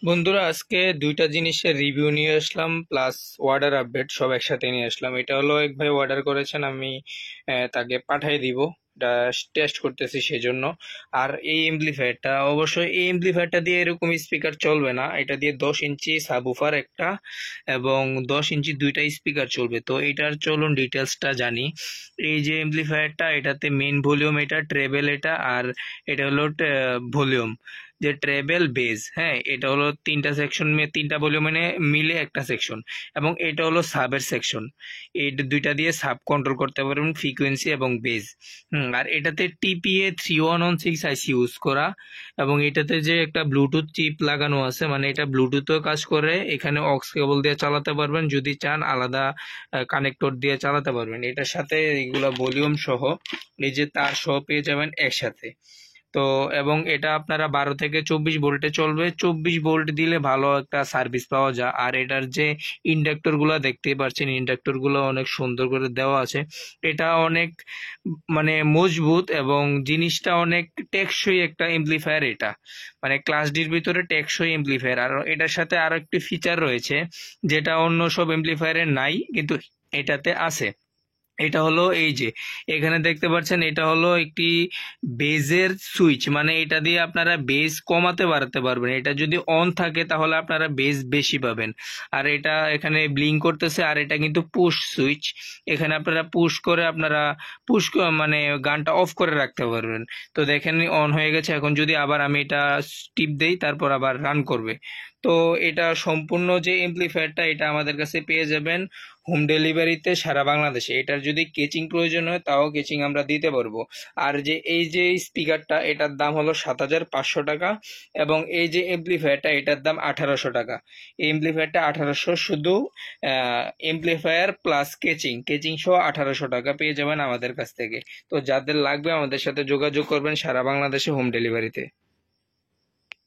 বন্ধুরা, আজকে দুইটা জিনিসের রিভিউ নিয়ে আসলাম প্লাস অর্ডার আপডেট সব একসাথে নিয়ে আসলাম। এটা হলো এক ভাই অর্ডার করেছেন, আমি তাকে পাঠিয়ে দিব, এটা টেস্ট করতেছি সেজন্য। আর এই এমপ্লিফায়ারটা, অবশ্যই এই এমপ্লিফায়ারটা দিয়ে এরকম স্পিকার চলবে না, এটা দিয়ে 10 ইঞ্চি সাবউফার একটা এবং 10 ইঞ্চি দুইটা স্পিকার চলবে। তো এটার চলুন ডিটেলসটা জানি। এই যে এমপ্লিফায়ারটা, এটাতে মেইন ভলিউম এটা, ট্রেবেল এটা, আর এটা হলো ভলিউম, যে ট্রেবেল বেজ। হ্যাঁ, এটা হলো তিনটা সেকশন, তিনটা ভলিউম মিলে একটা সেকশন, এবং এটা হলো সাবের সেকশন। এই দুইটা দিয়ে সাব কন্ট্রোল করতে পারবেন, ফ্রিকোয়েন্সি এবং বেজ। আর এটাতে টিপিএ 3116 আইসি ইউজ করা, এবং এটাতে যে একটা ব্লুটুথ চিপ লাগানো আছে, মানে এটা ব্লুটুথও কাজ করে, এখানে অক্স কেবল দিয়ে চালাতে পারবেন, যদি চান আলাদা কানেক্টর দিয়ে চালাতে পারবেন। এটার সাথে এগুলা ভলিউম সহ, এই যে তার সহ পেয়ে যাবেন একসাথে। তো এবং এটা আপনারা 12 থেকে 24 ভোল্টে চলবে, 24 ভোল্ট দিলে ভালো একটা সার্ভিস পাওয়া যায়। আর এটার যে ইন্ডাক্টরগুলো দেখতেই পাচ্ছেন, ইন্ডাক্টরগুলো অনেক সুন্দর করে দেওয়া আছে। এটা অনেক মানে মজবুত এবং জিনিসটা অনেক টেকসই একটা এমপ্লিফায়ার। এটা মানে ক্লাস ডির ভিতরে টেকসই এমপ্লিফায়ার। আর এটার সাথে আরো একটি ফিচার রয়েছে যেটা অন্য সব এমপ্লিফায়ারে নাই, কিন্তু এটাতে আছে। এটা হলো এই যে এখানে দেখতে পাচ্ছেন, এটা হলো একটি বেজের সুইচ, মানে এটা দিয়ে আপনারা বেজ কমাতে বাড়াতে পারবেন। এটা যদি অন থাকে তাহলে আপনারা বেজ বেশি পাবেন। আর এটা এখানে ব্লিঙ্ক করতেছে, আর এটা কিন্তু পুশ সুইচ, এখানে আপনারা পুশ করে আপনারা মানে গানটা অফ করে রাখতে পারবেন। তো দেখেন অন হয়ে গেছে। এখন যদি আবার আমি এটা টিপ দেই, তারপর আবার রান করবে। তো এটা সম্পূর্ণ যে এমপ্লিফায়ারটা, এটা আমাদের কাছে পেয়ে যাবেন হোম ডেলিভারিতে সারা বাংলাদেশে। এটার যদি কেচিং প্রয়োজন হয় তাও কেচিং আমরা দিতে পারবো। আর যে এই যে স্পিকারটা, এটার দাম হলো 7500 টাকা, এবং এই যে এমপ্লিফায়ারটা, এটার দাম 1800 টাকা। এই এমপ্লিফায়ারটা 1800, শুধু এমপ্লিফায়ার প্লাস কেচিং সহ 1800 টাকা পেয়ে যাবেন আমাদের কাছ থেকে। তো যাদের লাগবে আমাদের সাথে যোগাযোগ করবেন সারা বাংলাদেশে হোম ডেলিভারিতে।